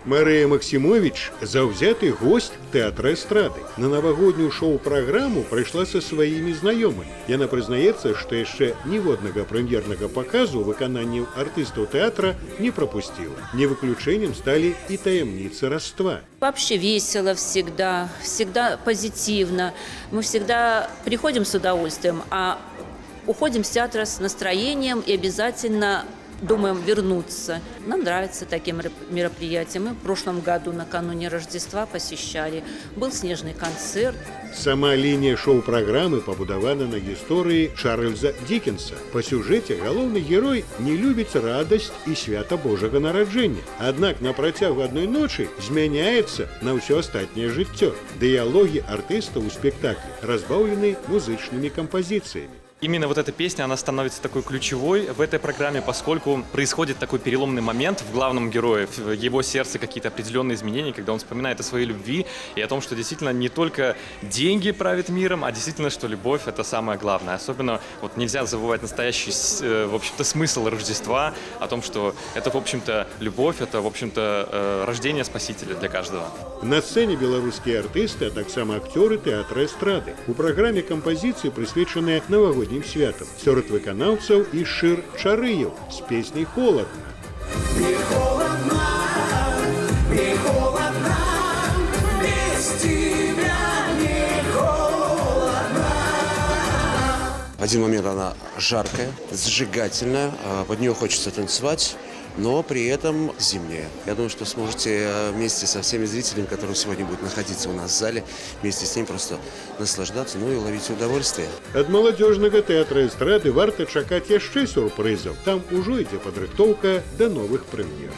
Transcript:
Мария Максимович – завзятый гость театра эстрады. На новогоднюю шоу-программу прийшла со своими знайомими. Яна признається, що ще ніводного прем'єрного показу виконання артистів театра не пропустила. Не виключенням стали и таємниці родства. Вообще весело всегда, всегда позитивно. Мы всегда приходим с удовольствием, а уходим с театра с настроением и обязательно думаем вернуться. Нам нравятся такие мероприятия. Мы в прошлом году накануне Рождества посещали. Был снежный концерт. Сама линия шоу-программы побудована на истории Чарльза Диккенса. По сюжете головный герой не любит радость и свято Божьего народжения. Однако на протягу одной ночи зменяется на все остальное життя. Диалоги артиста у спектакле разбавлены музычными композициями. Именно вот эта песня, она становится такой ключевой в этой программе, поскольку происходит такой переломный момент в главном герое, в его сердце какие-то определенные изменения, когда он вспоминает о своей любви и о том, что действительно не только деньги правят миром, а действительно, что любовь – это самое главное. Особенно вот нельзя забывать настоящий, в общем-то, смысл Рождества, о том, что это, в общем-то, любовь, это, в общем-то, рождение Спасителя для каждого. На сцене белорусские артисты, а так само актеры театра эстрады. У программе композиции, присвяченные новогодним святам. Сёрод выканаўцаў і Шыр Чарыев с песней «Холодно». Мне холодно, мне холодно, без тебя не холодно. В один момент она жаркая, сжигательная, под нее хочется танцевать, но при этом зимняя. Я думаю, что сможете вместе со всеми зрителями, которые сегодня будут находиться у нас в зале, вместе с ним просто наслаждаться, ну и ловить удовольствие. Ад маладзёжнага тэатра эстрады варта чакаць яшчэ сюрпрызаў. Там ужо ідзе падрыхтоўка да новых прэм'ер.